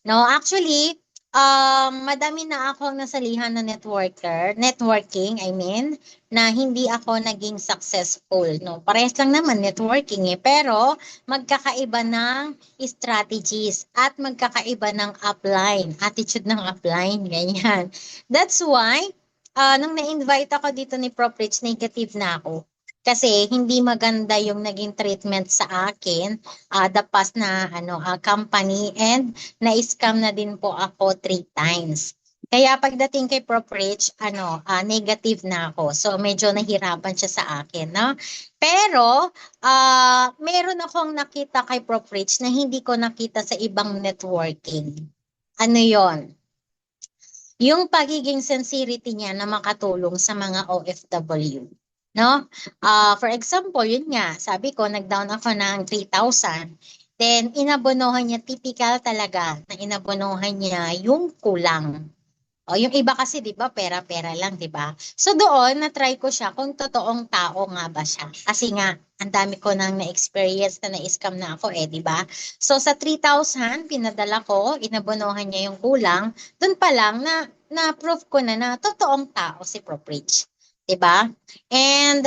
No, actually, madami na akong nasalihan na networking, I mean, na hindi ako naging successful, no. Parehas lang naman networking eh, pero magkakaiba ng strategies at magkakaiba ng upline, attitude ng upline, ganyan. That's why, nung na-invite ako dito ni Prof. Rich, negative na ako. Kasi hindi maganda yung naging treatment sa akin, the past na company, and na-scam na din po ako 3 times. Kaya pagdating kay Prof. Rich, negative na ako. So medyo nahirapan siya sa akin, no? Pero meron akong nakita kay Prof. Rich na hindi ko nakita sa ibang networking. Ano 'yon? Yung pagiging sincerity niya na makatulong sa mga OFW. No? For example, yun nga, sabi ko, nag-down ako ng 3,000. Then, inabonohan niya, typical talaga, na inabonohan niya yung kulang. O, yung iba kasi, di ba, pera-pera lang, di ba? So, doon, na-try ko siya kung totoong tao nga ba siya. Kasi nga, ang dami ko nang na-experience na na-scam na ako eh, di ba? So, sa 3,000, pinadala ko, inabonohan niya yung kulang, doon pa lang na-proof ko na totoong tao si Prof. Rich. Di ba? And,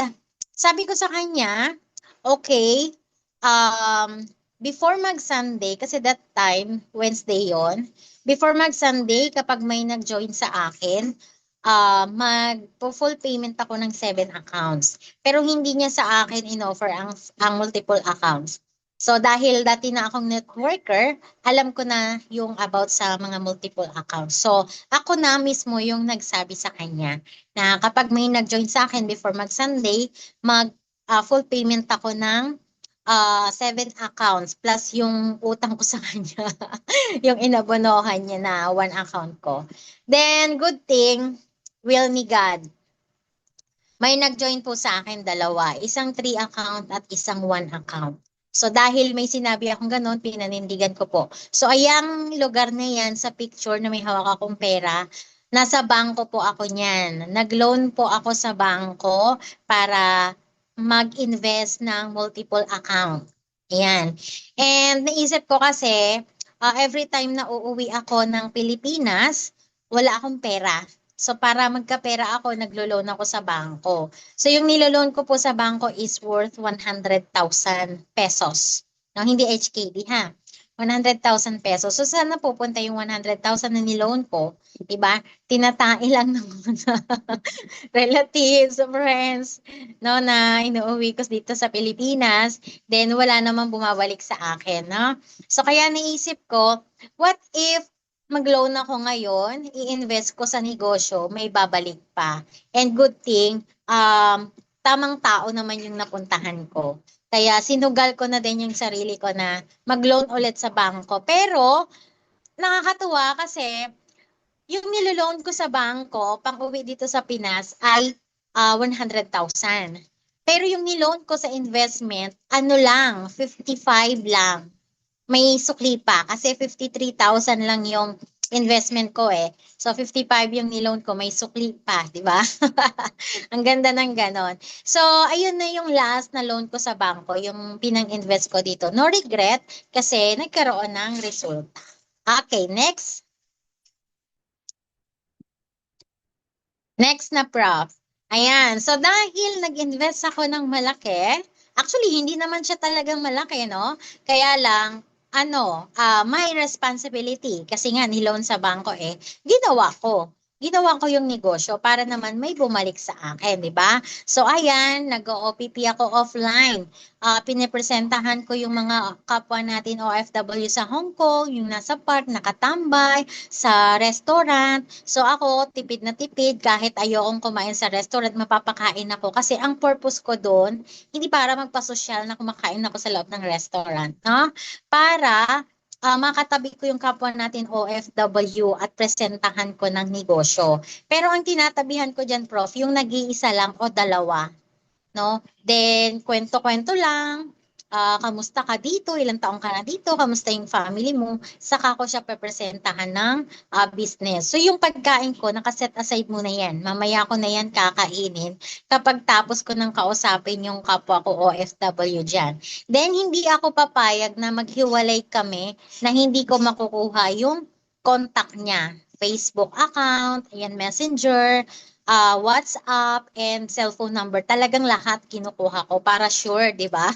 sabi ko sa kanya, okay, before mag-Sunday, kasi that time, Wednesday yon, before mag-Sunday, kapag may nag-join sa akin, mag-full payment ako ng 7 accounts. Pero hindi niya sa akin in-offer ang multiple accounts. So dahil dati na akong networker, alam ko na yung about sa mga multiple accounts. So ako na mismo yung nagsabi sa kanya na kapag may nag-join sa akin before mag-Sunday, full payment ako ng 7 accounts plus yung utang ko sa kanya, yung inabonohan niya na 1 account ko. Then, good thing, will ni God. May nag-join po sa akin dalawa, isang 3 account at isang 1 account. So dahil may sinabi akong ganun, pinanindigan ko po. So ayang lugar na yan sa picture na may hawak akong pera, nasa bangko po ako niyan. Nag-loan po ako sa bangko para mag-invest ng multiple account. Ayan. And naisip ko kasi, every time na uuwi ako ng Pilipinas, wala akong pera. So para magkapera ako, naglo-loan ako sa bangko. So yung niloloan ko po sa bangko is worth 100,000 pesos. No, hindi HKD ha. 100,000 pesos. So sana pupunta yung 100,000 na niloan ko, 'di ba? Tinatai lang ng mga relatives, friends, no, na inuuwi ko dito sa Pilipinas, then wala namang bumabalik sa akin, no? So kaya naisip ko, what if mag-loan ako ngayon, i-invest ko sa negosyo, may babalik pa. And good thing, tamang tao naman yung napuntahan ko. Kaya sinugal ko na din yung sarili ko na mag-loan ulit sa bangko. Pero nakakatuwa kasi yung niloloan ko sa bangko, pang-uwi dito sa Pinas ay 100,000. Pero yung niloan ko sa investment, ano lang, 55 lang. May sukli pa kasi 53,000 lang yung investment ko eh. So 55 yung niloan ko, may sukli pa, di ba? Ang ganda ng ganon. So ayun na yung last na loan ko sa bangko, yung pinang-invest ko dito. No regret kasi nagkaroon ng result. Okay, next. Next na prof. Ayan. So dahil nag-invest ako ng malaki, actually hindi naman siya talagang malaki, no? Kaya lang, may responsibility. Kasi nga, niloan sa bangko eh, ginawa ko. Ginawa ko yung negosyo para naman may bumalik sa akin, di ba? So ayan, nag-OPP ako offline. Pinipresentahan ko yung mga kapwa natin OFW sa Hong Kong, yung nasa park, nakatambay, sa restaurant. So ako, tipid na tipid, kahit ayokong kumain sa restaurant, mapapakain ako. Kasi ang purpose ko doon, hindi para magpasosyal na kumakain ako sa loob ng restaurant, no? Para makatabi ko yung kapwa natin OFW at presentahan ko ng negosyo. Pero ang tinatabihan ko dyan, Prof, yung nag-iisa lang o dalawa, no? Then, kwento-kwento lang, kamusta ka dito, ilang taong ka na dito, kamusta yung family mo, saka ko siya pepresentahan ng business. So yung pagkain ko, nakaset aside muna yan. Mamaya ko na yan kakainin kapag tapos ko nang kausapin yung kapwa ko OFW dyan. Then hindi ako papayag na maghiwalay kami na hindi ko makukuha yung contact niya. Facebook account, ayan, Messenger, WhatsApp, and cellphone number. Talagang lahat kinukuha ko para sure, di ba?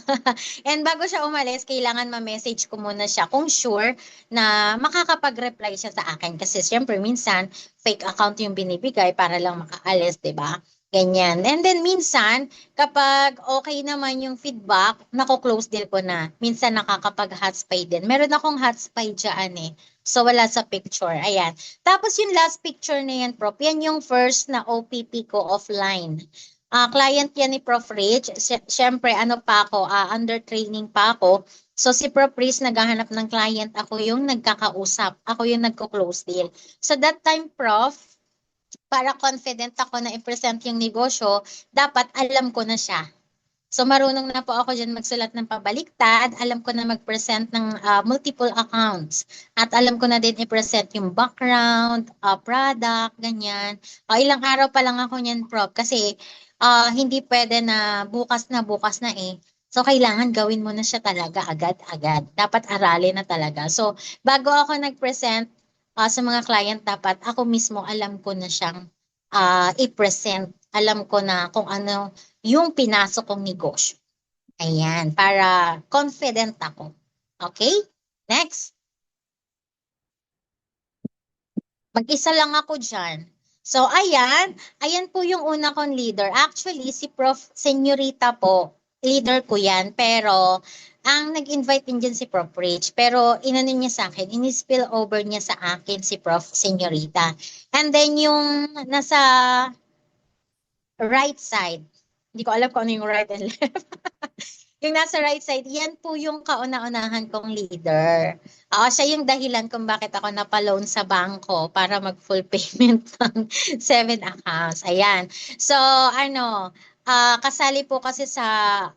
And bago siya umalis, kailangan ma-message ko muna siya kung sure na makakapag-reply siya sa akin. Kasi syempre, minsan, fake account yung binibigay para lang makaalis, di ba? Ganyan. And then minsan, kapag okay naman yung feedback, nako-close deal ko na. Minsan nakakapag-hotspay din. Meron akong hotspay dyan eh. So wala sa picture. Ayan. Tapos yung last picture na yan, Prof, yan yung first na OPP ko offline. Client yan ni Prof. Rich. Siyempre, ano pa ako, under training pa ako. So si Prof. Rich naghahanap ng client. Ako yung nagkakausap. Ako yung nagko-close deal. So that time, Prof, para confident ako na i-present yung negosyo, dapat alam ko na siya. So marunong na po ako dyan magsulat ng pabaliktad, alam ko na mag-present ng multiple accounts. At alam ko na din i-present yung background, product, ganyan. Ilang araw pa lang ako niyan, Prof. Kasi hindi pwede na bukas na eh. So kailangan gawin mo na siya talaga agad-agad. Dapat aralin na talaga. So bago ako nag-present sa mga client, dapat ako mismo alam ko na siyang i-present. Alam ko na kung ano yung pinasok kong negosyo. Ayan, para confident ako. Okay? Next. Mag-isa lang ako dyan. So, ayan po yung una kong leader. Actually, si Prof. Senyorita po, leader ko yan. Pero, ang nag-invite din dyan si Prof. Rich. Pero, inano niya sa akin, in-spill over niya sa akin si Prof. Senyorita. And then, yung nasa right side, hindi ko alam kung ano yung right and left. Yung nasa right side, yan po yung kauna-unahan kong leader. Siya yung dahilan kung bakit ako napaloan sa bangko para mag-full payment ng 7 accounts. Ayan. So, kasali po kasi sa,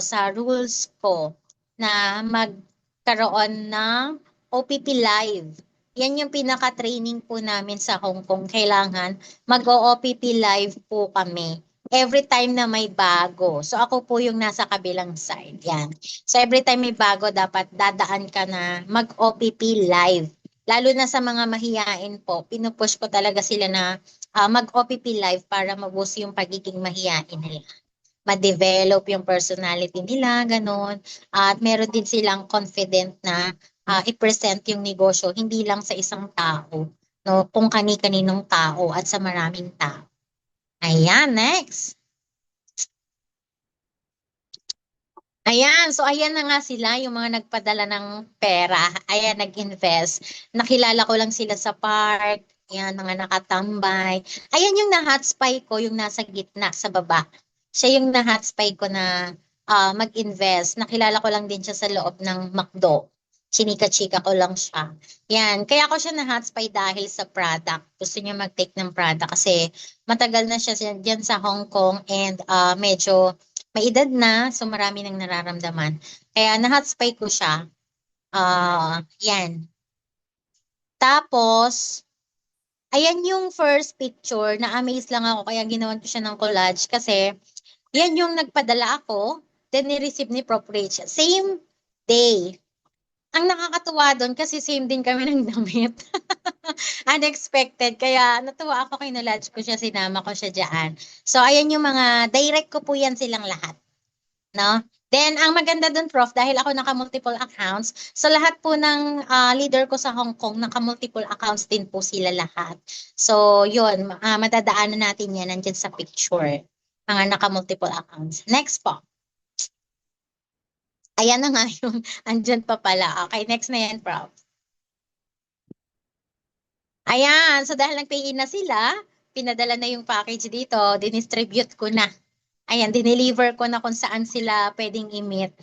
sa rules ko na magkaroon ng OPP Live. Yan yung pinaka-training po namin sa Hong Kong. Kailangan mag-OPP Live po kami every time na may bago. So ako po yung nasa kabilang side. Yan. So every time may bago, dapat dadaan ka na mag-OPP live. Lalo na sa mga mahiyain po, pinupush ko talaga sila na mag-OPP live para mabus yung pagiging mahiyain nila. Ma-develop yung personality nila, ganun. At meron din silang confident na i-present yung negosyo, hindi lang sa isang tao, no? Kung kani-kaninong tao at sa maraming tao. Ayan, next. Ayan, so ayan na nga sila, yung mga nagpadala ng pera. Ayan, nag-invest. Nakilala ko lang sila sa park. Ayan, mga nakatambay. Ayan yung na-hotspy ko, yung nasa gitna, sa baba. Siya yung na-hotspy ko na mag-invest. Nakilala ko lang din siya sa loob ng McDo. Chinika-chika ko lang siya. Yan, kaya ko siya na-hotspy dahil sa product. Gusto niya mag-take ng product kasi matagal na siya dyan sa Hong Kong and medyo may edad na, so marami nang nararamdaman. Kaya na-hotspy ko siya. Yan. Tapos, ayan yung first picture. Na-amaze lang ako kaya ginawan ko siya ng collage kasi yan yung nagpadala ako, then ni-receive ni Prof. Rich. Same day. Ang nakakatuwa doon kasi same din kami ng damit. Unexpected. Kaya natuwa ako kay Nolage ko siya, sinama ko siya dyan. So, ayan yung mga, direct ko po yan silang lahat. No? Then, ang maganda dun, Prof, dahil ako naka-multiple accounts, so lahat po ng leader ko sa Hong Kong, naka-multiple accounts din po sila lahat. So, yun, madadaanan natin yan nandyan sa picture. Mga naka-multiple accounts. Next po. Ayan na nga yung andyan pa pala. Okay, next na yan, Prof. Ayan, so dahil nag-pay in na sila, pinadala na yung package dito, dinistribute ko na. Ayan, dineliver ko na kung saan sila pwedeng i-meet.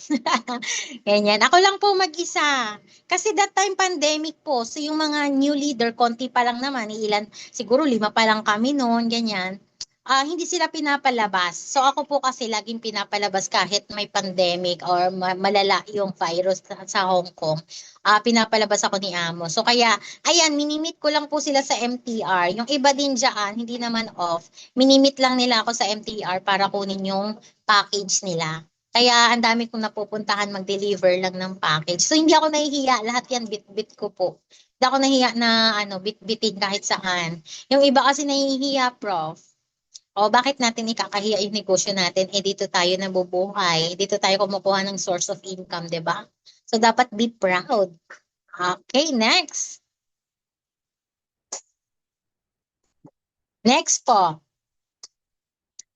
Ganyan. Ako lang po mag-isa. Kasi that time pandemic po, so yung mga new leader, konti pa lang naman, ilan, siguro 5 pa lang kami noon, ganyan. hindi sila pinapalabas. So ako po kasi laging pinapalabas kahit may pandemic or malala yung virus sa Hong Kong. Pinapalabas ako ni Amo. So kaya, ayan, minimit ko lang po sila sa MTR. Yung iba din dyan, hindi naman off. Minimit lang nila ako sa MTR para kunin yung package nila. Kaya ang dami kong napupuntahan mag-deliver lang ng package. So hindi ako nahihiya. Lahat yan bit-bit ko po. Hindi ako nahihiya na bit-bitin kahit saan. Yung iba kasi nahihiya, Prof. O bakit natin ikakahiya yung negosyo natin? Eh dito tayo nabubuhay. Dito tayo kumukuha ng source of income, 'di ba? So dapat be proud. Okay, next. Next po.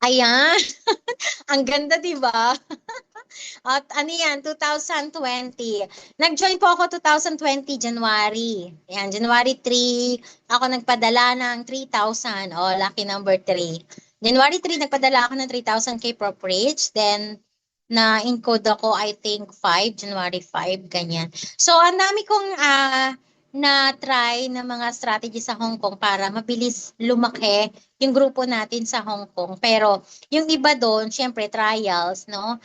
Ayan, ang ganda 'di ba? At ano yan, 2020. Nag-join po ako 2020 January. Ayan, January 3, ako nagpadala ng 3,000. Oh, lucky number 3. January 3, nagpadala ako ng 3,000 kay Prop Rich. Then, na-encode ako, I think, January 5, ganyan. So, ang dami kong na-try na mga strategy sa Hong Kong para mabilis lumaki yung grupo natin sa Hong Kong. Pero, yung iba doon, syempre, trials, no?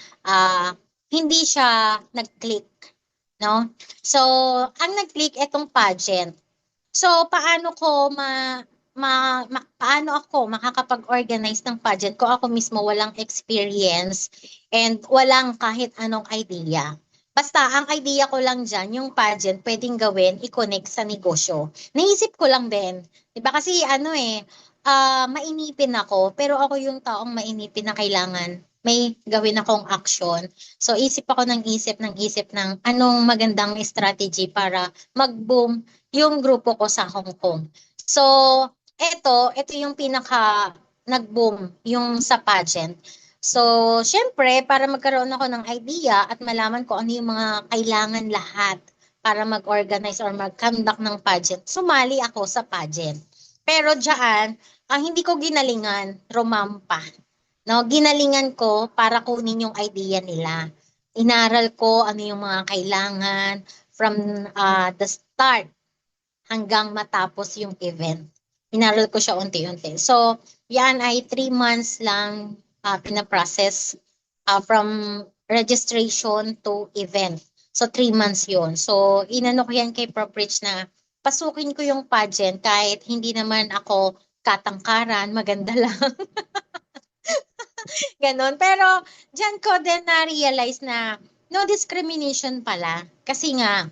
Hindi siya nag-click, no? So, ang nag-click itong pageant. So, paano ako makakapag-organize ng pageant ko ako mismo walang experience and walang kahit anong idea. Basta, ang idea ko lang dyan, yung pageant, pwedeng gawin, i-connect sa negosyo. Naisip ko lang din. Diba kasi mainipin ako, pero ako yung taong mainipin na kailangan may gawin akong action. So, isip ako ng anong magandang strategy para mag-boom yung grupo ko sa Hong Kong. So, ito yung pinaka nag-boom yung sa pageant. So, syempre, para magkaroon ako ng idea at malaman ko ano yung mga kailangan lahat para mag-organize or mag-conduct ng pageant, sumali ako sa pageant. Pero diyan, ang hindi ko ginalingan, rumampa. No, ginalingan ko para kunin yung idea nila. Inaral ko ano yung mga kailangan from the start hanggang matapos yung event. Inaral ko siya unti-unti. So, yan ay 3 months lang pinaprocess from registration to event. So, 3 months yun. So, inano ko yan kay Prof. Rich na pasukin ko yung pageant kahit hindi naman ako katangkaran, maganda lang. Ganon. Pero, dyan ko din na-realize na no discrimination pala. Kasi nga,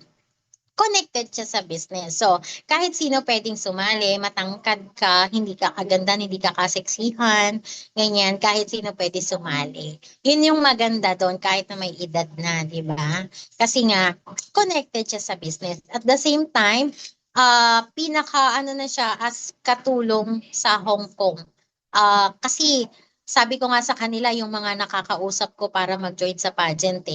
connected siya sa business. So, kahit sino pwedeng sumali, matangkad ka, hindi ka kagandahan, hindi ka kaseksihan, ganyan, kahit sino pwede sumali. Yun yung maganda doon, kahit na may edad na, di ba? Kasi nga, connected siya sa business. At the same time, ano na siya as katulong sa Hong Kong. Kasi, sabi ko nga sa kanila, yung mga nakakausap ko para mag-join sa pageant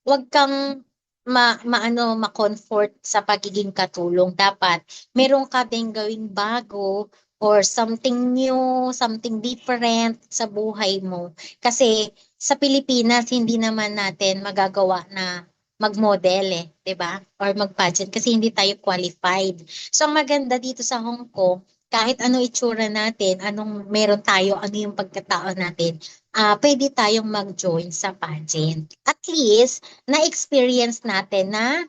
huwag kang ma-comfort sa pagiging katulong. Dapat meron ka ding gawing bago or something new, something different sa buhay mo. Kasi sa Pilipinas, hindi naman natin magagawa na mag-model 'di ba? Or mag-pageant kasi hindi tayo qualified. So ang maganda dito sa Hong Kong, kahit ano itsura natin, anong meron tayo, ano yung pagkatao natin, pwede tayong mag-join sa pageant. At least, na-experience natin na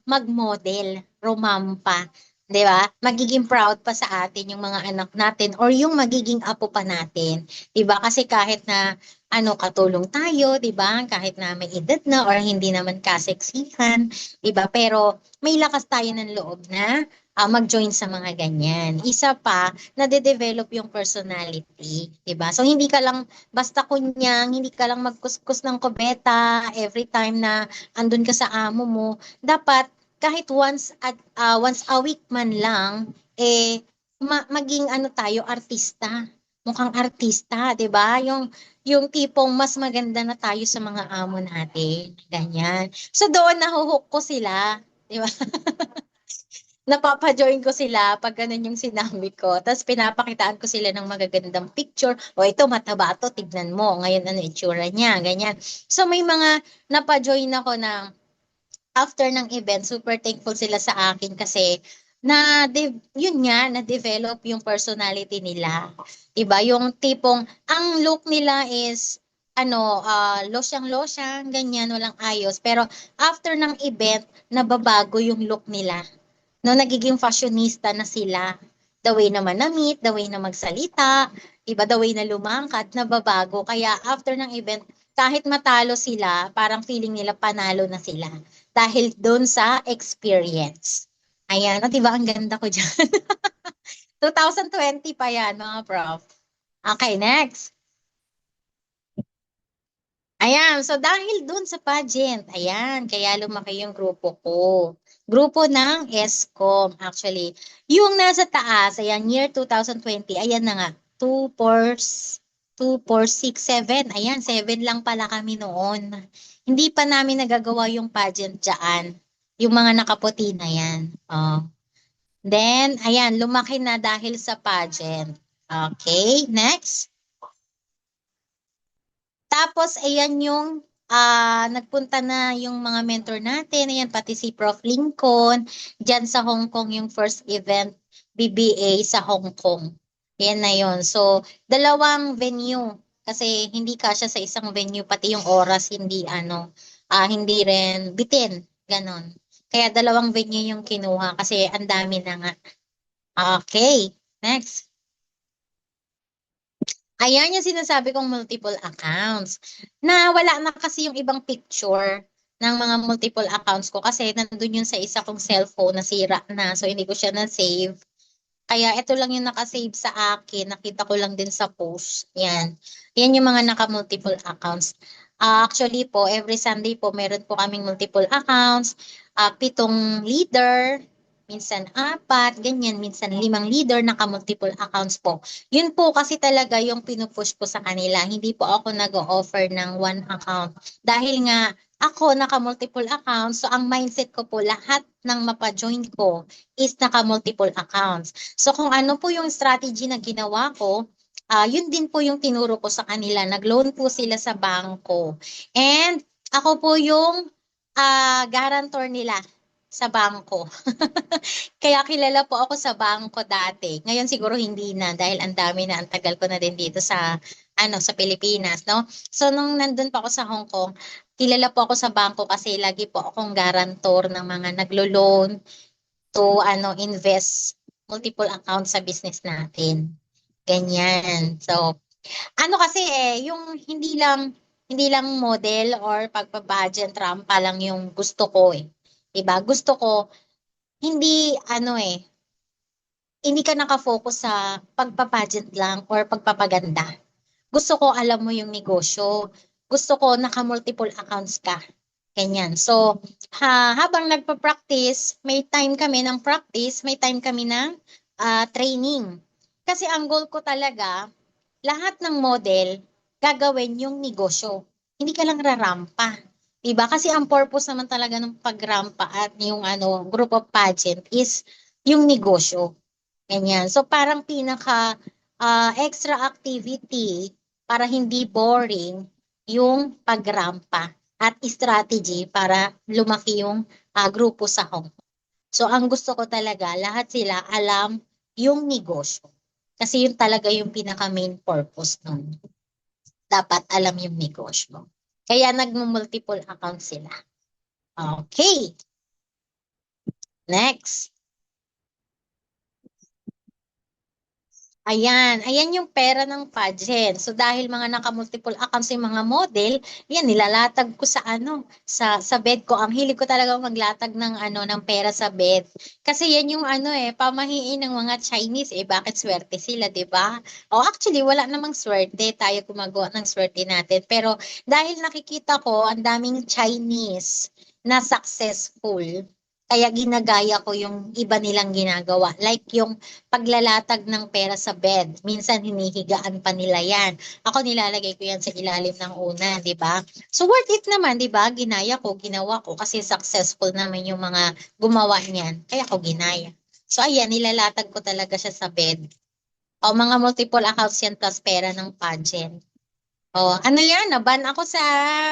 mag-model, rumampa. 'Di ba? Magiging proud pa sa atin yung mga anak natin or yung magiging apo pa natin. 'Di ba? Kasi kahit na katulong tayo, 'di ba? Kahit na may edad na or hindi naman kaseksihan, 'di ba? Pero may lakas tayo ng loob na mag-join sa mga ganyan. Isa pa, nade-develop yung personality, 'di ba? So hindi ka lang basta kunyang, hindi ka lang magkuskus ng kubeta every time na andun ka sa amo mo. Dapat kahit once a week man lang maging tayo artista. Mukhang artista, 'di ba? Yung tipong mas maganda na tayo sa mga amo natin, ganyan. So doon nahuhook ko sila, 'di ba? Napapa-join ko sila pag ganun yung sinabi ko. Tapos pinapakitaan ko sila ng magagandang picture. O ito, mataba to, tignan mo. Ngayon ano itsura niya, ganyan. So may mga napa-join ako na after ng event, super thankful sila sa akin kasi yun nga, na-develop yung personality nila. Diba? Yung tipong, ang look nila is, losyang-losyang, ganyan, walang ayos. Pero after ng event, nababago yung look nila. No, nagiging fashionista na sila. The way na manamit, the way na magsalita, iba the way na lumangkad, nababago. Kaya after ng event, kahit matalo sila, parang feeling nila panalo na sila. Dahil doon sa experience. Ayan, o diba ang ganda ko dyan? 2020 pa yan, mga prof. Okay, next. Ayan, so dahil dun sa pageant, ayan, kaya lumaki yung grupo ko. Grupo ng ESCOM, actually. Yung nasa taas, ayan, year 2020, ayan na nga, 2, 4, 2, 4, 6, 7. Ayan, 7 lang pala kami noon. Hindi pa namin nagagawa yung pageant dyan. Yung mga nakaputi na yan. Oh. Then, ayan, lumaki na dahil sa pageant. Okay, next. Tapos, ayan yung nagpunta na yung mga mentor natin. Ayan, pati si Prof. Lincoln. Diyan sa Hong Kong yung first event, BBA sa Hong Kong. Ayan na yun. So, dalawang venue. Kasi hindi kasya sa isang venue, pati yung oras, hindi rin bitin. Ganon. Kaya dalawang venue yung kinuha kasi ang dami na nga. Okay, next. Ayan yung sinasabi kong multiple accounts. Na wala na kasi yung ibang picture ng mga multiple accounts ko kasi nandun yun sa isa kong cellphone na sira na. So hindi ko siya na-save. Kaya ito lang yung nakasave sa akin. Nakita ko lang din sa post. Yan. Yan yung mga naka-multiple accounts. Actually po, every Sunday po, meron po kaming multiple accounts. 7 leader, minsan 4, ganyan, minsan 5 leader, naka-multiple accounts po. Yun po kasi talaga yung pinupush ko sa kanila. Hindi po ako nag-o-offer ng one account. Dahil nga, ako naka-multiple accounts, so ang mindset ko po, lahat ng mapa-join ko is naka-multiple accounts. So kung ano po yung strategy na ginawa ko, yun din po yung tinuro ko sa kanila. Nag-loan po sila sa bangko. And ako po yung guarantor nila sa bangko. Kaya kilala po ako sa bangko dati. Ngayon siguro hindi na dahil ang dami na, ang tagal ko na din dito sa Pilipinas, no? So nung nandun pa ako sa Hong Kong, kilala po ako sa bangko kasi lagi po akong guarantor ng mga naglo-loan to invest multiple accounts sa business natin. Ganyan. So, kasi yung hindi lang model or pagpa-budget rampa lang yung gusto ko eh. 'Di ba? Gusto ko hindi hindi ka nakafocus sa pagpa-pageant lang or pagpapaganda. Gusto ko alam mo yung negosyo. Gusto ko naka-multiple accounts ka. Ganyan. So, habang nagpa-practice, may time kami ng practice, may time kami ng training. Kasi ang goal ko talaga, lahat ng model, gagawin yung negosyo. Hindi ka lang rarampa. Diba? Kasi ang purpose naman talaga ng pagrampa at yung group of pageant is yung negosyo. Ganyan. So parang pinaka extra activity para hindi boring yung pagrampa at strategy para lumaki yung grupo sa Hong Kong. So ang gusto ko talaga, lahat sila alam yung negosyo. Kasi yun talaga yung pinaka main purpose nun. Dapat alam yung negosyo. Kaya nag-multiple account sila. Okay. Next. Ayan yung pera ng pageant. So dahil mga naka-multiple accounts yung mga model, yan nilalatag ko sa bed ko. Ang hilig ko talaga maglatag ng pera sa bed. Kasi yan yung pamahiin ng mga Chinese bakit swerte sila, 'di ba? O actually wala namang swerte, tayo gumagawa ng swerte natin. Pero dahil nakikita ko ang daming Chinese na successful, kaya ginagaya ko yung iba nilang ginagawa. Like yung paglalatag ng pera sa bed. Minsan hinihigaan pa nila yan. Ako nilalagay ko yan sa ilalim ng una, di ba? So worth it naman, di ba? Ginaya ko, ginawa ko kasi successful naman yung mga gumawa niyan. Kaya ko ginaya. So ayan, nilalatag ko talaga siya sa bed. O mga multiple accounts yan plus pera ng pageant. Oh, yan, naban ako sa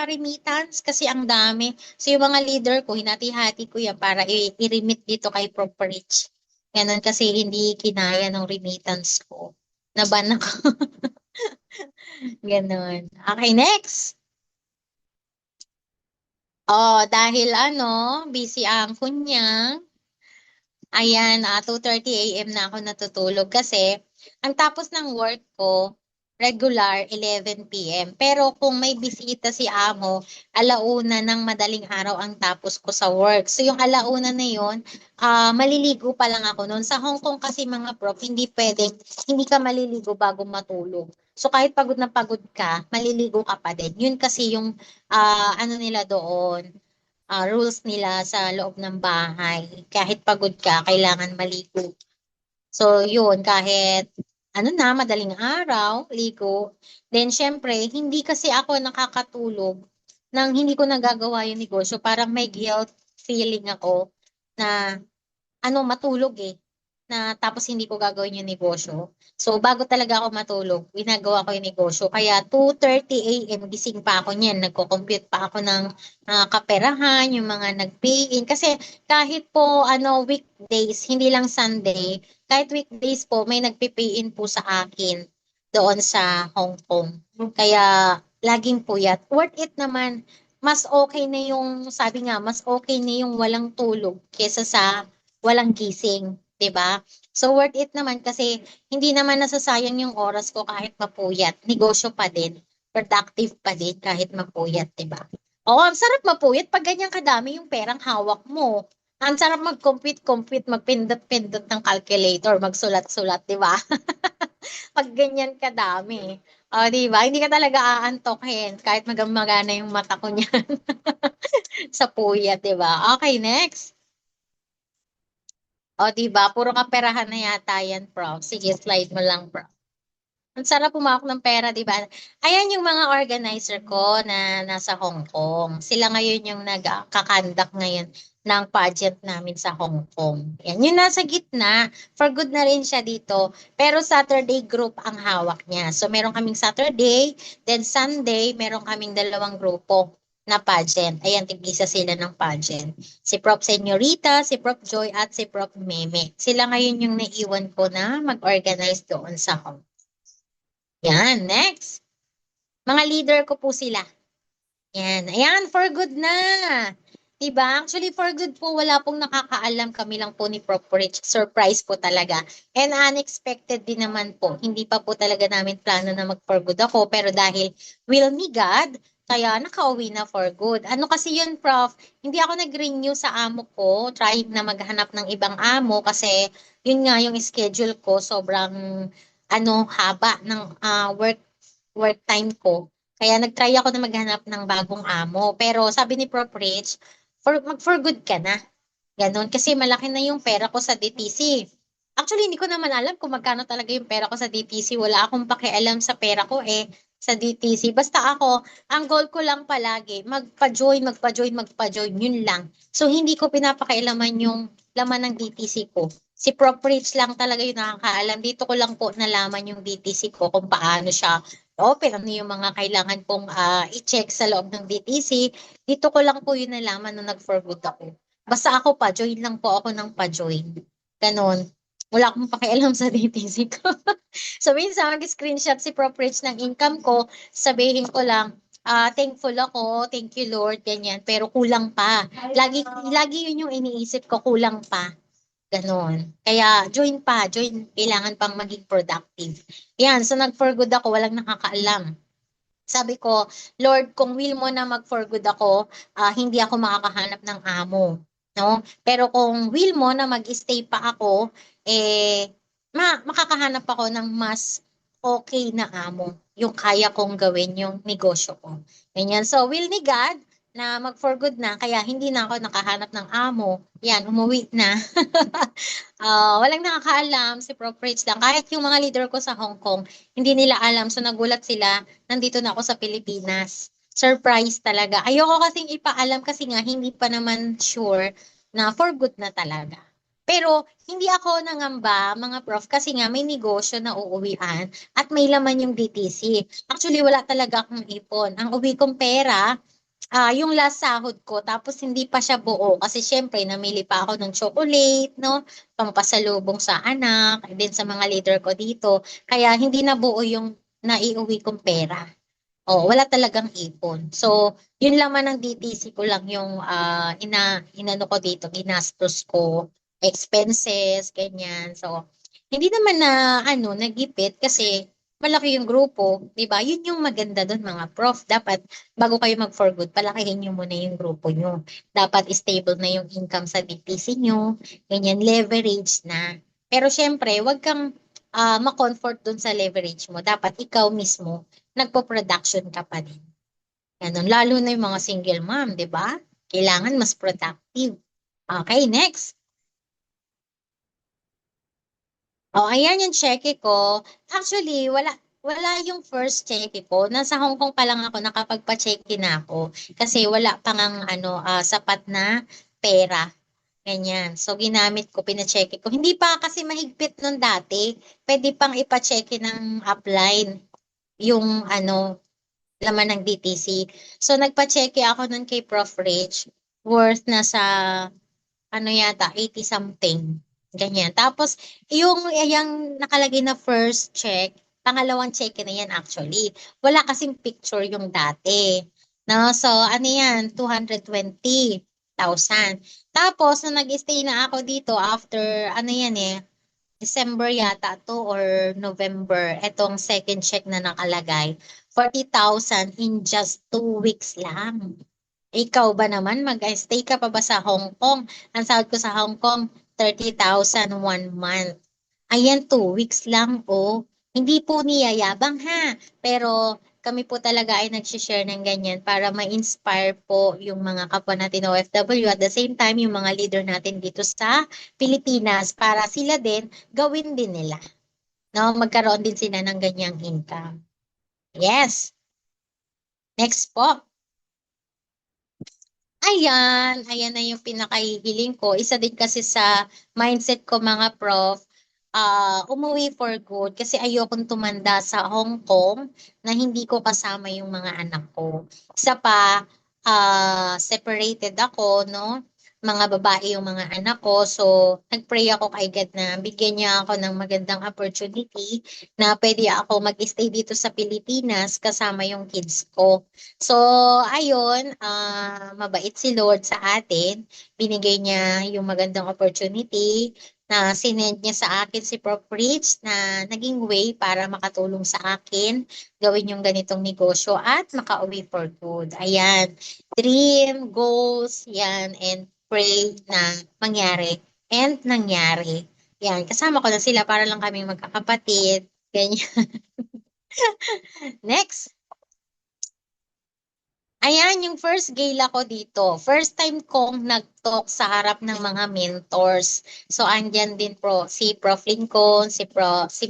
remittance kasi ang dami. So yung mga leader ko, hinati-hati ko yan para i-remit dito kay Proper Rich. Ganun kasi hindi kinaya ng remittance ko. Naban ako. Ganun. Okay, next. Oh, dahil busy ang kunyang. Ayan, 2:30 a.m. na ako natutulog kasi ang tapos ng work ko, regular 11 p.m. Pero kung may bisita si amo, 1:00 ng madaling araw ang tapos ko sa work. So yung 1:00 na yun, maliligo pa lang ako noon. Sa Hong Kong kasi mga prof, hindi pwedeng, hindi ka maliligo bago matulog. So kahit pagod na pagod ka, maliligo ka pa din. Yun kasi yung ano nila doon, rules nila sa loob ng bahay. Kahit pagod ka, kailangan maligo. So, yun, kahit madaling araw, ligo. Then, syempre, hindi kasi ako nakakatulog nang hindi ko nagagawa yung negosyo. Parang may guilt feeling ako na matulog na tapos hindi ko gagawin yung negosyo. So, bago talaga ako matulog, ginagawa ko yung negosyo. Kaya 2:30 a.m. gising pa ako niyan. Nagko-compute pa ako ng kaperahan, yung mga nag-pay in. Kasi kahit po weekdays, hindi lang Sunday, kahit weekdays po, may nagpipay in po sa akin doon sa Hong Kong. Kaya laging puyat. Worth it naman. Mas okay na yung, sabi nga, mas okay na yung walang tulog kesa sa walang gising. 'Di ba? So worth it naman kasi hindi naman nasasayang yung oras ko kahit mapuyat. Negosyo pa din, productive pa din kahit mapuyat, 'di ba? Oo, ang sarap mapuyat pag ganyan kadami yung perang hawak mo. Ang sarap mag-compute, magpindot-pindot ng calculator, magsulat-sulat, 'di ba? Pag ganyan kadami. O, 'di ba? Hindi ka talaga aantokin kahit magamagana yung mata ko niyan sa puyat, 'di ba? Okay, next. O, 'di ba? Puro kaperahan na yata yan, prof. Sige, slide mo lang, prof. Ang sarap pumawak ng pera, 'di ba? Ayan yung mga organizer ko na nasa Hong Kong. Sila ngayon yung nagkakandak ngayon ng pageant namin sa Hong Kong. Yan, yung nasa gitna. For good na rin siya dito. Pero Saturday group ang hawak niya. So, meron kaming Saturday, then Sunday, meron kaming dalawang grupo na pageant. Ayan, tigisa sila ng pageant. Si Prof. Senyorita, si Prof. Joy, at si Prof. Meme. Sila ngayon yung naiwan ko na mag-organize doon sa Hong. Yan, next. Mga leader ko po sila. Yan. Ayan, for good na. Diba? Actually, for good po, wala pong nakakaalam. Kami lang po ni Prof. Rich. Surprise po talaga. And unexpected din naman po. Hindi pa po talaga namin plano na mag-for good ako. Pero dahil will ni God, kaya nakauwi na for good. Ano kasi yun, Prof? Hindi ako nag-renew sa amo ko. Trying na maghanap ng ibang amo kasi yun nga yung schedule ko. Sobrang haba ng work time ko. Kaya nag-try ako na maghanap ng bagong amo. Pero sabi ni Prof. Rich, mag-for good ka na. Ganon. Kasi malaki na yung pera ko sa DTC. Actually, hindi ko naman alam kung magkano talaga yung pera ko sa DTC. Wala akong pakialam sa pera ko sa DTC. Basta ako, ang goal ko lang palagi, magpa-join, magpa-join, magpa-join. Yun lang. So, hindi ko pinapakailaman yung laman ng DTC ko. Si Prof. Rich lang talaga yung nakakaalam. Dito ko lang po nalaman yung DTC ko kung paano siya open, ano yung mga kailangan kong i-check sa loob ng DTC. Dito ko lang po yun nalaman nung nag-for good ako. Basta ako pa, join lang po ako ng pa-join. Ganon. Wala akong pakialam sa DTC ko. So, minsan, mag-screenshot si Prof. Rich ng income ko, sabihin ko lang, thankful ako, thank you Lord, ganyan, pero kulang pa. Lagi yun yung iniisip ko, kulang pa. Ganon. Kaya, join, kailangan pang maging productive. Yan, so nag-for good ako, walang nakakaalam. Sabi ko, Lord, kung will mo na mag-for good ako, hindi ako makakahanap ng amo. No? Pero kung will mo na mag-stay pa ako, makakahanap ako ng mas okay na amo. Yung kaya kong gawin yung negosyo ko. Ganyan. So, will ni God na mag-for good na, kaya hindi na ako nakahanap ng amo. Yan, umuwi na. Walang nakakaalam, si Prof. Rich lang. Kahit yung mga leader ko sa Hong Kong, hindi nila alam. So nagulat sila, nandito na ako sa Pilipinas. Surprise talaga. Ayoko kasing ipaalam kasi nga hindi pa naman sure na for good na talaga. Pero hindi ako nangamba, mga prof, kasi nga may negosyo na uuwian at may laman yung DTC. Actually, wala talaga akong ipon. Ang uwi kong pera, yung last sahod ko tapos hindi pa siya buo kasi syempre namili pa ako ng chocolate, no? Pampasalubong sa anak, and then sa mga leader ko dito. Kaya hindi na buo yung naiuwi kong pera. Oh, wala talagang ipon. So, yun laman ng DTC ko lang yung inano ko dito, ginastos ko, expenses, ganyan. So, hindi naman na nagipit kasi malaki yung grupo, 'di ba? Yun yung maganda doon mga prof. Dapat bago kayo mag for good, palakihin niyo muna yung grupo niyo. Dapat stable na yung income sa DTC niyo, ganyan leverage na. Pero syempre, wag kang ma-comfort doon sa leverage mo. Dapat ikaw mismo nagpo-production ka pa din. Ganun. Lalo na yung mga single mom, di ba? Kailangan mas productive. Okay, next. O, ayan yung cheque ko. Actually, wala yung first cheque ko. Nasa Hong Kong pa lang ako, nakapagpa-cheque na ako. Kasi wala pang sapat na pera. Ganyan. So, ginamit ko, pina-cheque ko. Hindi pa kasi mahigpit nun dati. Pwede pang ipa-cheque ng upline yung laman ng DTC. So, nagpa-cheque ako nun kay Prof. Rich, worth na sa, yata, 80 something. Ganyan. Tapos, yung nakalagay na first check, pangalawang check na yan actually. Wala kasing picture yung dati. No? So, yan? 220,000. Tapos, nung nag-stay na ako dito after, yan December yata to or November, etong second check na nakalagay, 40,000 in just 2 weeks lang. Ikaw ba naman, mag-stay ka pa ba sa Hong Kong? Ang sahod ko sa Hong Kong, 30,000 1 month. Ayan, 2 weeks lang, oh. Hindi po niyayabang ha, pero kami po talaga ay nag-share ng ganyan para ma-inspire po yung mga kapwa natin OFW at the same time yung mga leader natin dito sa Pilipinas para sila din gawin din nila. No, magkaroon din sila ng ganyang income. Yes. Next po. Ayan na yung pinakahihiling ko. Isa din kasi sa mindset ko mga prof, umuwi for good kasi ayokong tumanda sa Hong Kong na hindi ko kasama yung mga anak ko. Isa pa, separated ako, no? Mga babae yung mga anak ko. So, nagpray ako kay God na bigyan niya ako ng magandang opportunity na pwede ako mag-stay dito sa Pilipinas kasama yung kids ko. So, ayun, mabait si Lord sa atin. Binigay niya yung magandang opportunity na sinend niya sa akin si Prof. Rich na naging way para makatulong sa akin gawin yung ganitong negosyo at makauwi for good. Ayan, dream, goals, yan, and pray na mangyari. And nangyari. Yan, kasama ko na sila para lang kami magkakapatid. Ganyan. Next. Ayan, yung first gala ko dito. First time kong nag-talk sa harap ng mga mentors. So, andyan din si Prof. Lincoln, si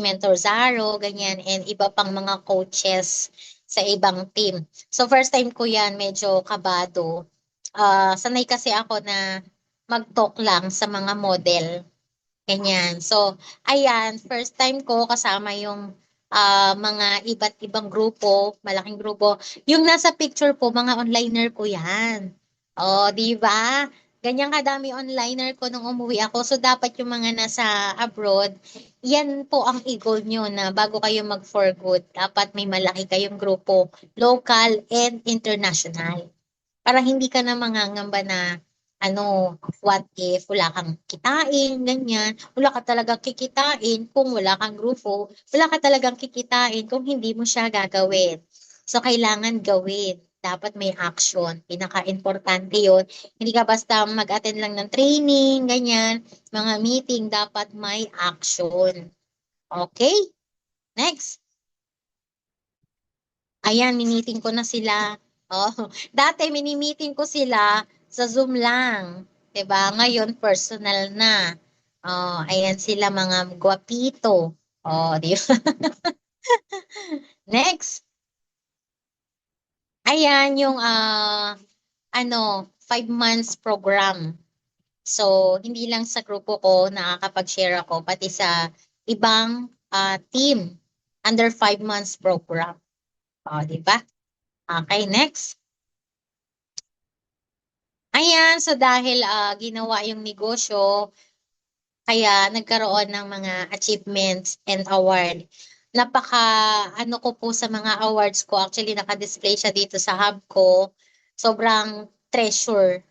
Mentor Zaro, ganyan, and iba pang mga coaches sa ibang team. So, first time ko yan, medyo kabado. Sanay kasi ako na mag-talk lang sa mga model. Ganyan. So, ayan, first time ko kasama yung mga iba't ibang grupo, malaking grupo. Yung nasa picture po, mga onliner ko yan. O, di ba? Ganyan kadami onliner ko nung umuwi ako. So, dapat yung mga nasa abroad, yan po ang i-goal nyo na bago kayo mag for good, dapat may malaki kayong grupo, local and international para hindi ka na mangangamba na what if wala kang kitain, ganyan. Wala ka talagang kikitain kung wala kang grupo. Wala ka talagang kikitain kung hindi mo siya gagawin. So, kailangan gawin. Dapat may action. Pinaka-importante yun. Hindi ka basta mag-attend lang ng training, ganyan, mga meeting. Dapat may action. Okay? Next. Ayan, miniting ko na sila. Oh, dati mini-meeting ko sila sa Zoom lang. 'Di ba? Ngayon personal na. Oh, ayan sila mga gwapito. Oh, di ba? Next. Ayan yung 5 months program. So, hindi lang sa grupo ko nakakapag-share ako, pati sa ibang team under 5 months program. Oh, di ba? Okay, next. Ayan, so dahil ginawa yung negosyo, kaya nagkaroon ng mga achievements and award. Napaka ano ko po sa mga awards ko, actually naka-display siya dito sa hub ko. Sobrang treasure.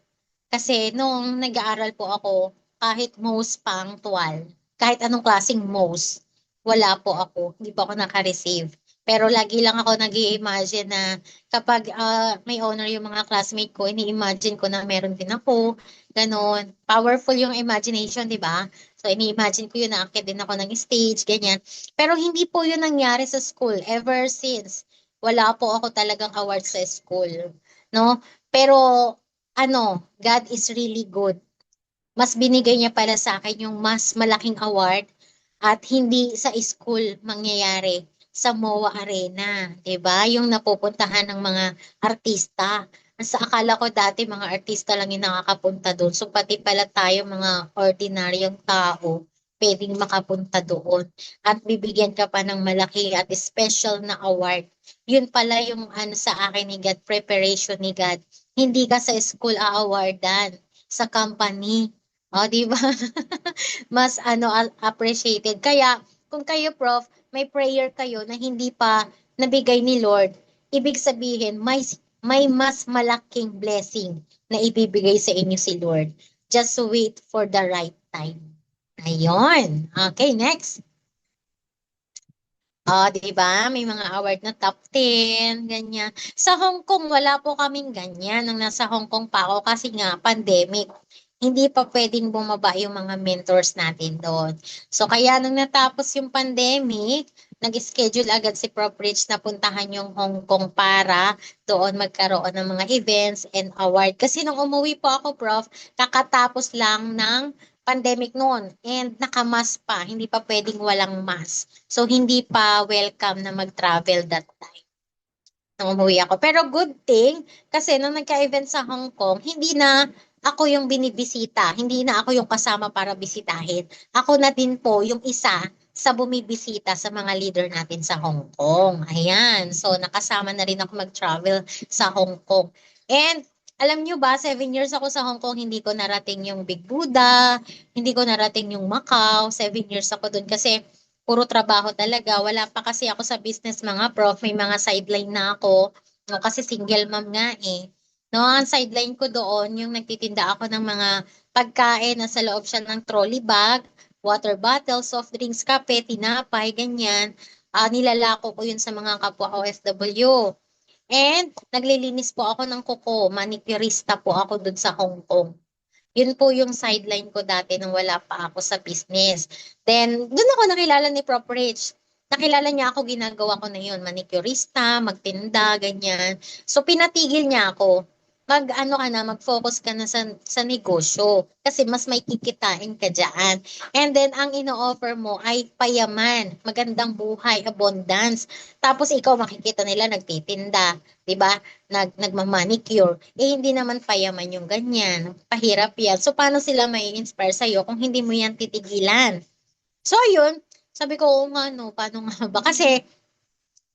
Kasi nung nag-aaral po ako, kahit most punctual, kahit anong klaseng most, wala po ako. Hindi po ako naka-receive. Pero lagi lang ako nag-i-imagine na kapag may honor yung mga classmate ko, ini-imagine ko na meron din ako. Ganon. Powerful yung imagination, di ba? So, ini-imagine ko yun na akit din ako ng stage, ganyan. Pero hindi po yun nangyari sa school ever since. Wala po ako talagang award sa school. No? Pero God is really good. Mas binigay niya para sa akin yung mas malaking award at hindi sa school mangyayari sa MOA Arena, 'di ba? Yung napupuntahan ng mga artista. Sa akala ko dati mga artista lang yung nakakapunta doon. So pati pala tayo mga ordinaryong tao pwedeng makapunta doon at bibigyan ka pa ng malaki at special na award. Yun pala yung sa akin ni God, preparation ni God. Hindi ka sa school a-awardan, sa company. O, di ba? Mas appreciated. Kaya kung kayo prof, may prayer kayo na hindi pa nabigay ni Lord, ibig sabihin may mas malaking blessing na ibibigay sa inyo si Lord. Just wait for the right time. Ayun. Okay, next. Di ba? May mga award na top 10, ganyan. Sa Hong Kong, wala po kaming ganyan nung nasa Hong Kong pa ako kasi nga pandemic. Hindi pa pwedeng bumaba yung mga mentors natin doon. So kaya nung natapos yung pandemic, nag-schedule agad si Prof. Rich na puntahan yung Hong Kong para doon magkaroon ng mga events and award. Kasi nung umuwi po ako, Prof, kakatapos lang ng pandemic noon and nakamas pa, hindi pa pwedeng walang mask. So, hindi pa welcome na mag-travel that time nung umuwi ako. Pero good thing, kasi nung nagka-event sa Hong Kong, hindi na ako yung binibisita, hindi na ako yung kasama para bisitahin. Ako na din po yung isa sa bumibisita sa mga leader natin sa Hong Kong. Ayan. So, nakasama na rin ako mag-travel sa Hong Kong. And alam nyo ba, 7 years ako sa Hong Kong, hindi ko narating yung Big Buddha, hindi ko narating yung Macau. 7 years ako dun kasi puro trabaho talaga. Wala pa kasi ako sa business mga prof. May mga sideline na ako. No, kasi single mom nga eh. No, ang sideline ko doon, yung nagtitinda ako ng mga pagkain na sa loob siya ng trolley bag, water bottle, soft drinks, kape, tinapay, ganyan. Nilalako ko yun sa mga kapwa OFW. And naglilinis po ako ng kuko, manicurista po ako doon sa Hong Kong. Yun po yung sideline ko dati nung wala pa ako sa business. Then, doon ako nakilala ni Prof. Rich. Nakilala niya ako, ginagawa ko na yun, manicurista, magtinda, ganyan. So, pinatigil niya ako. Mag-focus ka na sa negosyo. Kasi mas may kikitain ka dyan. And then, ang ino-offer mo ay payaman, magandang buhay, abundance. Tapos, ikaw makikita nila nagtitinda, 'di ba? Nagmamanicure, hindi naman payaman yung ganyan. Pahirap yan. So, paano sila may inspire sa'yo kung hindi mo yan titigilan? So, ayun. Sabi ko, oo nga, no, paano nga ba? Kasi,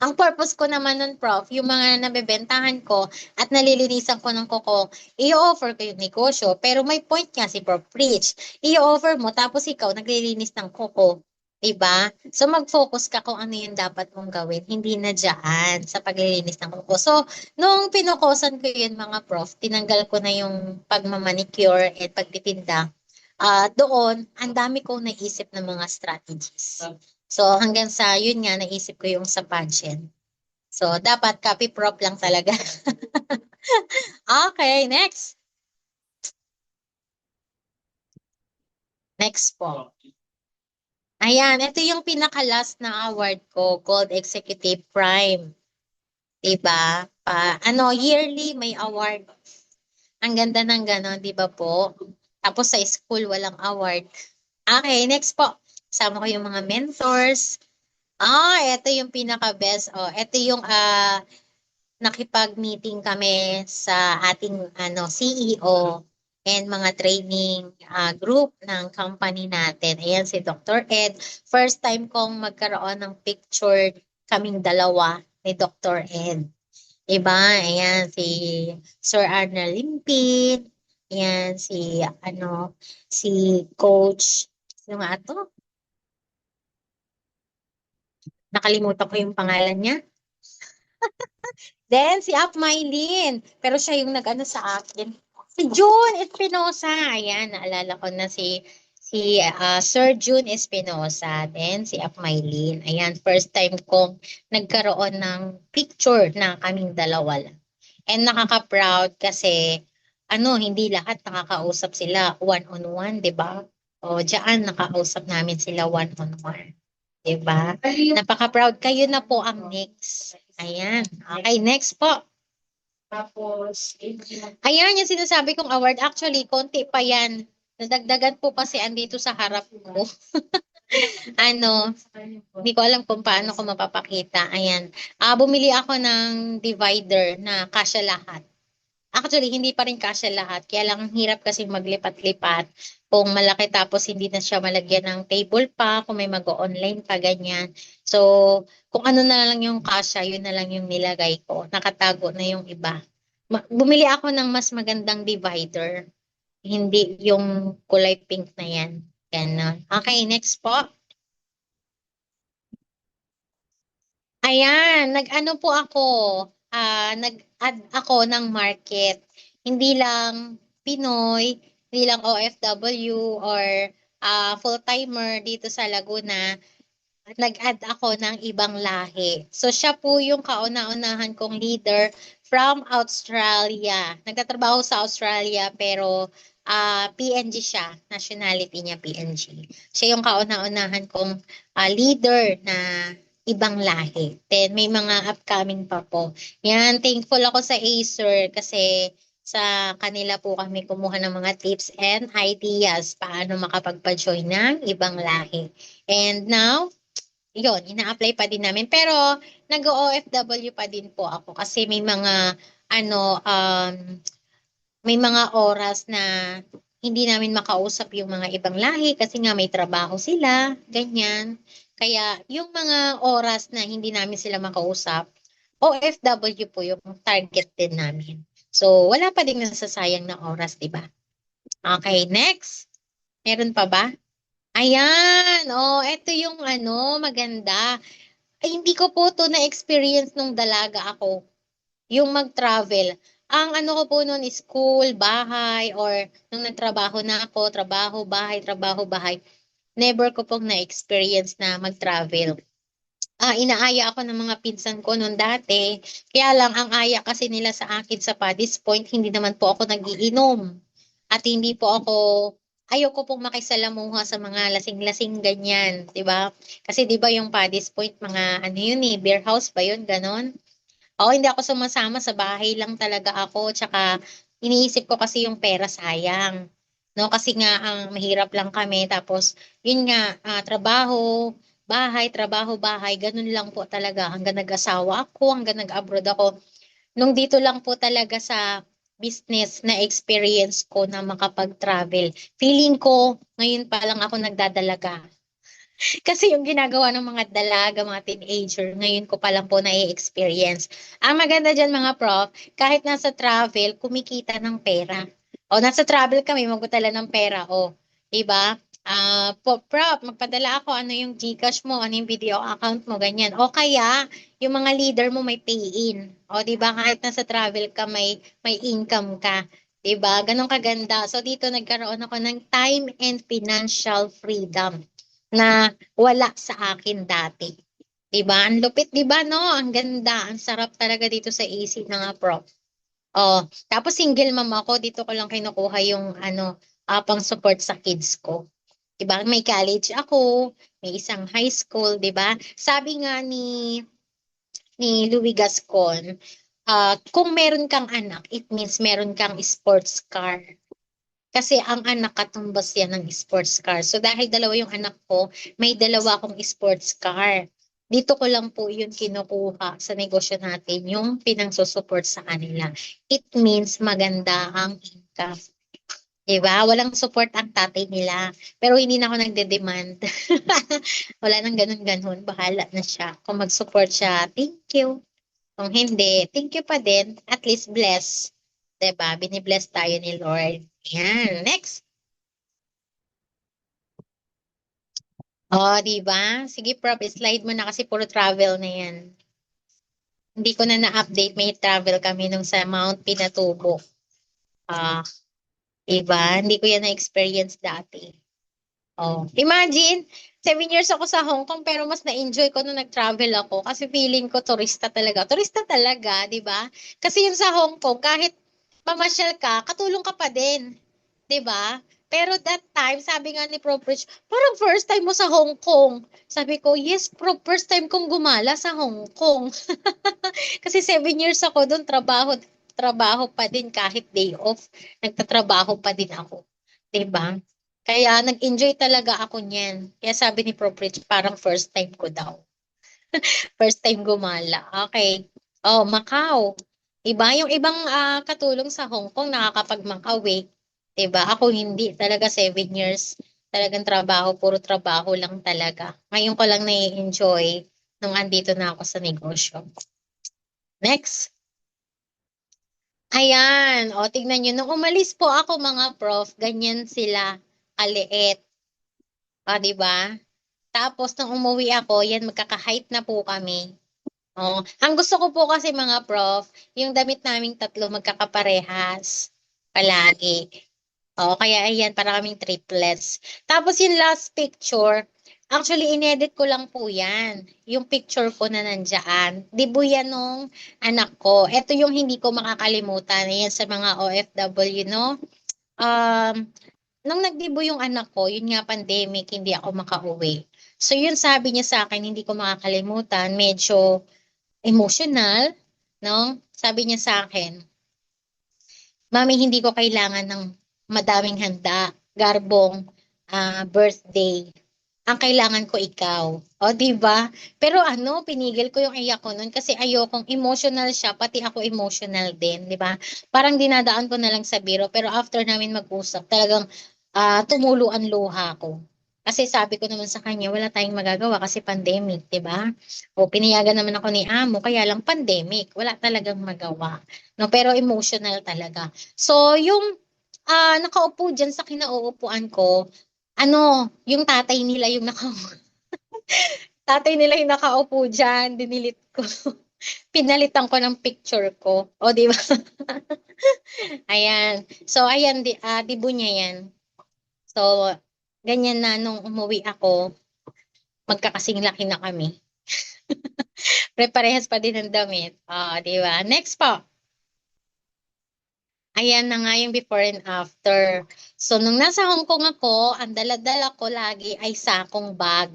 ang purpose ko naman nun, Prof, yung mga nabebentahan ko at nalilinisan ko ng kuko, i-offer ko yung negosyo. Pero may point nga si Prof Rich. I-offer mo, tapos ikaw naglilinis ng kuko. Diba? So, mag-focus ka kung ano yung dapat mong gawin. Hindi na dyan sa paglilinis ng kuko. So, nung pinukosan ko yun, mga prof, tinanggal ko na yung pagmamanicure at pagtitinda. Doon, ang dami kong naisip ng mga strategies. So hanggang sa yun nga naisip ko yung sa pageant. So dapat copy prop lang talaga. Okay, next. Next po. Ayan, ito yung pinaka-last na award ko, Gold Executive Prime. Diba? Yearly may award. Ang ganda ng gano'n, di ba po? Tapos sa school, walang award. Okay, next po. Sama ko yung mga mentors. Ito yung pinaka-best. Ito yung nakipag-meeting kami sa ating CEO and mga training group ng company natin. Ayan si Dr. Ed. First time kong magkaroon ng picture kaming dalawa ni Dr. Ed. Diba? Ayan si Sir Arnel Limpid. Yan, si Coach, sino nga to? Nakalimutan ko yung pangalan niya. Then, si Up Mylene. Pero siya yung nag-ano sa akin. Si June Espinosa. Ayan, naalala ko na si Sir June Espinosa. Then, si Up Mylene. Ayan, first time kong nagkaroon ng picture na kaming dalawa lang. And nakaka-proud kasi hindi lahat nakakausap sila one-on-one, di ba? O, diyan nakausap namin sila one-on-one. Diba? Napaka-proud. Kayo na po ang next. Ayan. Okay, next po. Tapos, ayan yung sinasabi kong award. Actually, konti pa yan. Nadagdagan po kasi andito sa harap ko. Ano, hindi ko alam kung paano ko mapapakita. Ayan. Bumili ako ng divider na kasya lahat. Actually, hindi pa rin kasya lahat. Kaya lang ang hirap kasi maglipat-lipat. Kung malaki tapos hindi na siya malagyan ng table pa, kung may mag-online pa, ganyan. So, kung ano na lang yung kasya, yun na lang yung nilagay ko. Nakatago na yung iba. Bumili ako ng mas magandang divider. Hindi yung kulay pink na yan. Yan. Okay, next po. Ayan, nag-ano po ako, nag-add ako ng market. Hindi lang Pinoy, hindi lang OFW or full-timer dito sa Laguna. Nag-add ako ng ibang lahi. So siya po yung kauna-unahan kong leader from Australia. Nagtatrabaho sa Australia pero PNG siya. Nationality niya PNG. Siya yung kauna-unahan kong leader na ibang lahi. Then may mga upcoming pa po. Yan, thankful ako sa Acer kasi sa kanila po kami kumuha ng mga tips and ideas paano makapagpa-join ng ibang lahi. And now, yun, ina-apply pa din namin. Pero nag-OFW pa din po ako kasi ano, um, may mga oras na hindi namin makausap yung mga ibang lahi kasi nga may trabaho sila, ganyan. Kaya yung mga oras na hindi namin sila makausap, OFW po yung target din namin. So, wala pa din nasasayang na oras, di ba? Okay, next. Meron pa ba? Ayan, ito yung maganda. Ay, hindi ko po to na-experience nung dalaga ako, yung mag-travel. Ang ano ko po noon is school, bahay, or nung nagtrabaho na ako, trabaho, bahay. Never ko pong na-experience na mag-travel. Inaaya ako ng mga pinsan ko noon dati. Kaya lang, ang aya kasi nila sa akin sa Paddy's Point, hindi naman po ako nagiinom. At hindi po ako, ayoko pong makisalamuha sa mga lasing-lasing ganyan, di ba? Kasi di ba yung Paddy's Point, mga ano yun beer house ba yun, ganon? Oo, hindi ako sumasama, sa bahay lang talaga ako. Tsaka iniisip ko kasi yung pera sayang. No, kasi nga ang mahirap lang kami. Tapos, yun nga, trabaho, bahay, ganun lang po talaga. Hanggang nag-asawa ako, hanggang nag-abroad ako. Nung dito lang po talaga sa business na experience ko na makapag-travel. Feeling ko, ngayon pa lang ako nagdadalaga. Kasi yung ginagawa ng mga dalaga, mga teenager, ngayon ko pa lang po na-experience. Ang maganda dyan mga prof, kahit nasa travel, kumikita ng pera. O nasa travel kami, magutala ng pera. O, diba? Prof, magpadala ako, ano yung GCash mo, ano yung video account mo, ganyan. O kaya, yung mga leader mo may pay-in. O, diba? Kahit nasa travel ka, may income ka. Diba? Ganon kaganda. So, dito nagkaroon ako ng time and financial freedom na wala sa akin dati. 'Di ba? Ang lupit, 'di ba, no? Ang ganda, ang sarap talaga dito sa AC na nga, prof. Oh, tapos single mom ako, dito ko lang kinukuha yung pang support sa kids ko. 'Di ba? May college ako, may isang high school, 'di ba? Sabi nga ni Louis Gascon, kung meron kang anak, it means meron kang sports car. Kasi ang anak katumbas yan ng sports car. So dahil dalawa yung anak ko, may dalawa akong sports car. Dito ko lang po yun kinukuha sa negosyo natin, yung pinangsusupport sa kanila. It means maganda ang income. Diba? Walang support ang tatay nila. Pero hindi na ako nagde-demand. Wala nang ganun-ganun. Bahala na siya. Kung mag-support siya, thank you. Kung hindi, thank you pa din. At least bless. Diba? Binibless tayo ni Lord. Yan, next. Oh, di ba? Sige, Prof, slide mo na kasi puro travel na yan. Hindi ko na na-update, may travel kami nung sa Mount Pinatubo. Ah, di ba? Hindi ko yan na-experience dati. Oh, imagine, 7 years ako sa Hong Kong pero mas na-enjoy ko nung nag-travel ako kasi feeling ko turista talaga. Turista talaga, di ba? Kasi yung sa Hong Kong, kahit mamasyal ka, katulong ka pa din. 'Di ba? Pero that time, sabi nga ni Prof. Rich, parang first time mo sa Hong Kong. Sabi ko, yes, Prof, first time kong gumala sa Hong Kong. Kasi 7 years ako doon, trabaho, trabaho pa din kahit day off. Nagtatrabaho pa din ako. 'Di ba? Kaya nag-enjoy talaga ako niyan. Kaya sabi ni Prof. Rich, parang first time ko daw. First time gumala. Okay. Oh, Macau. Iba yung ibang katulong sa Hong Kong nakakapag-Macau eh. Diba? Ako hindi. Talaga 7 years. Talagang trabaho. Puro trabaho lang talaga. Ngayon ko lang nai-enjoy nung andito na ako sa negosyo. Next. Ayan. O, tignan nyo. Nung umalis po ako mga prof, ganyan sila kaliit. O, diba? Tapos nung umuwi ako, yan magkaka-height na po kami. Oh, ang gusto ko po kasi mga prof, yung damit naming tatlo magkakaparehas palagi. Oh, kaya ayan, para kaming triplets. Tapos yung last picture, actually inedit ko lang po yan. Yung picture ko na nandyan. Dibu yan nung anak ko. Ito yung hindi ko makakalimutan. Ayan sa mga OFW, no? Um, nung nagdibo yung anak ko, yun nga pandemic, hindi ako makauwi. So yun sabi niya sa akin, hindi ko makakalimutan, medyo emotional, no? Sabi niya sa akin, Mami, hindi ko kailangan ng madaming handa, garbong, birthday. Ang kailangan ko ikaw. O, di ba? Pero ano, pinigil ko yung iyak ko nun kasi ayokong emotional siya, pati ako emotional din, di ba? Parang dinadaan ko na lang sa biro, pero after namin mag-usap, talagang tumulo ang luha ko. Kasi sabi ko naman sa kanya, wala tayong magagawa kasi pandemic, di ba? O pinayagan naman ako ni amo, kaya lang pandemic, wala talagang magawa. No, pero emotional talaga. So, yung nakaupo dyan sa kinauupuan ko, ano, yung tatay nila yung tatay nila yung nakaupo dyan, dinilit ko. Pinalitan ko ng picture ko. O, di ba? Ayan. So, ayan, dibo niya yan. So, ganyan na nung umuwi ako, magkakasing laki na kami. Pre-parehas pa din ng damit. Di ba? Next po. Ayan na nga yung before and after. So, nung nasa Hong Kong ako, ang dala-dala ko lagi ay sakong bag.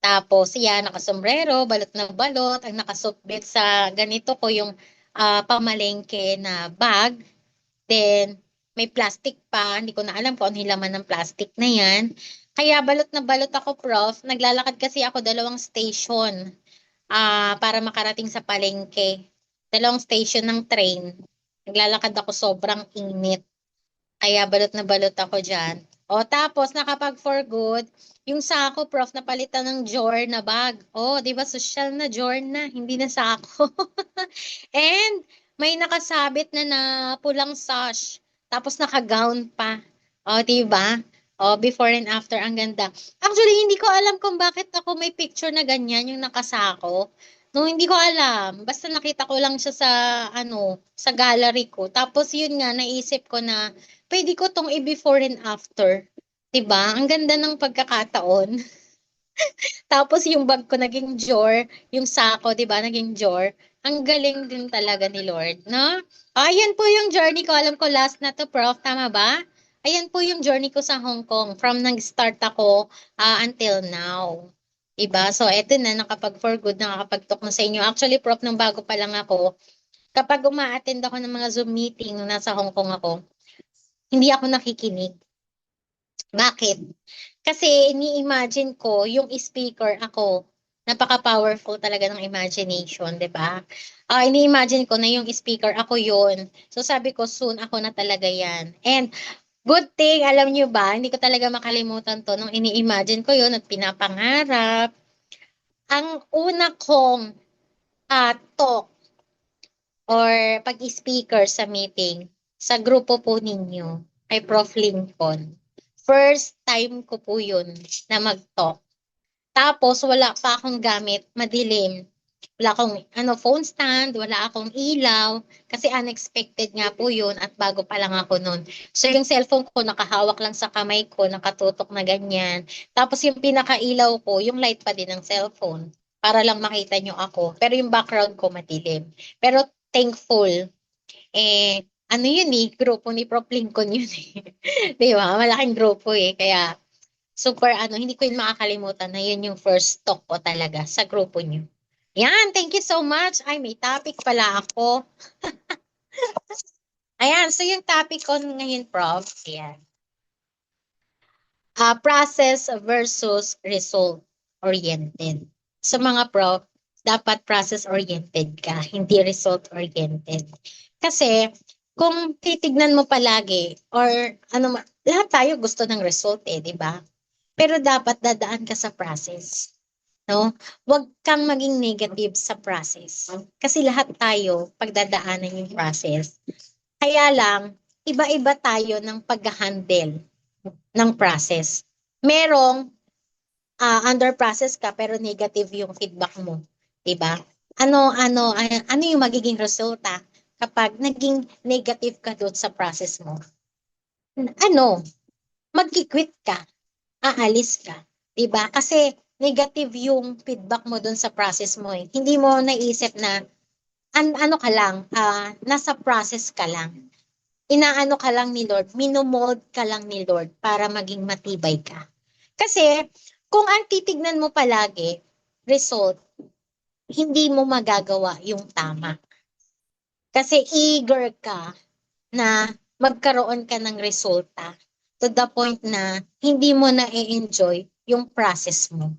Tapos, yan, nakasombrero, balot na balot, ang nakasukbit sa ganito ko yung pamalengke na bag. Then, may plastic pa. Hindi ko na alam kung ano yung laman ng plastic na yan. Kaya balot na balot ako, prof. Naglalakad kasi ako 2 station para makarating sa palengke. 2 station ng train. Naglalakad ako sobrang init. Kaya balot na balot ako dyan. O tapos nakapag for good, yung sako prof napalitan ng Jor na bag. O, di ba social na Jor na, hindi na sako. And may nakasabit na pulang sash. Tapos naka-gown pa. O, di ba? O, before and after, ang ganda. Actually, hindi ko alam kung bakit ako may picture na ganyan, yung nakasako. No, hindi ko alam. Basta nakita ko lang siya sa, sa gallery ko. Tapos yun nga, naisip ko na, pwede ko tong i-before and after. 'Di ba? Ang ganda ng pagkakataon. Tapos yung bag ko naging drawer, yung sako, 'di ba, naging drawer. Ang galing din talaga ni Lord, no? Ayan po yung journey ko. Alam ko last na to, Prof. Tama ba? Ayan po yung journey ko sa Hong Kong. From nag-start ako until now. Diba? So, eto na, nakapag for good, nakakapag-talk na sa inyo. Actually, Prof, nung bago pa lang ako, kapag uma-attend ako ng mga Zoom meeting nung nasa Hong Kong ako, hindi ako nakikinig. Bakit? Kasi ini-imagine ko yung speaker ako. Napaka-powerful talaga ng imagination, 'di ba? Ini-imagine ko na yung speaker ako yun. So sabi ko, soon ako na talaga yan. And good thing, alam nyo ba, hindi ko talaga makalimutan to nung ini-imagine ko yun at pinapangarap. Ang una kong talk or pag-speaker sa meeting, sa grupo po ninyo. kay Prof. Lincoln. First time ko po yun na mag-talk. Tapos wala pa akong gamit, madilim. Wala akong phone stand, wala akong ilaw, kasi unexpected nga po yun at bago pa lang ako nun. So yung cellphone ko nakahawak lang sa kamay ko, nakatutok na ganyan. Tapos yung pinakailaw ko, yung light pa din ng cellphone para lang makita nyo ako. Pero yung background ko madilim. Pero thankful, ano yun grupo ni Prof. Lincoln yun eh. Di ba? Malaking grupo eh. Kaya super hindi ko yun makakalimutan na yun yung first talk ko talaga sa grupo nyo. Yan, thank you so much. Ay, may topic pala ako. Ayan, so yung topic ko ngayon, Prof. Ayan. Process versus result-oriented. So mga Prof, dapat process-oriented ka, hindi result-oriented. Kasi, kung titignan mo palagi, or lahat tayo gusto ng result di ba? Pero dapat dadaan ka sa process. No? Huwag kang maging negative sa process. Kasi lahat tayo pagdadaanan yung process. Kaya lang, iba-iba tayo ng pag-handle ng process. Merong under process ka pero negative yung feedback mo, 'di ba? Ano yung magiging resulta kapag naging negative ka doon sa process mo? Magki-quit ka, aalis ka, 'di ba? Kasi negative yung feedback mo doon sa process mo eh. Hindi mo naisip na ano ka lang, nasa process ka lang. Inaano ka lang ni Lord, minomold ka lang ni Lord para maging matibay ka. Kasi kung ang titignan mo palagi, result, hindi mo magagawa yung tama. Kasi eager ka na magkaroon ka ng resulta to the point na hindi mo na i-enjoy yung process mo.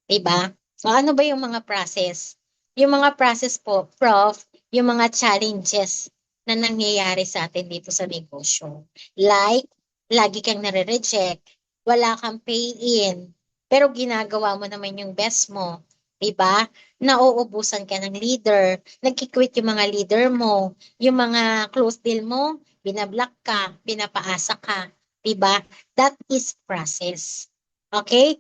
Diba? So ano ba yung mga process? Yung mga process po, Prof, yung mga challenges na nangyayari sa atin dito sa negosyo. Like, lagi kang nare-reject, wala kang pay-in, pero ginagawa mo naman yung best mo. Diba? Nauubusan ka ng leader, nagkikwit yung mga leader mo, yung mga close deal mo, binablock ka, pinapaasa ka. Diba? That is process. Okay?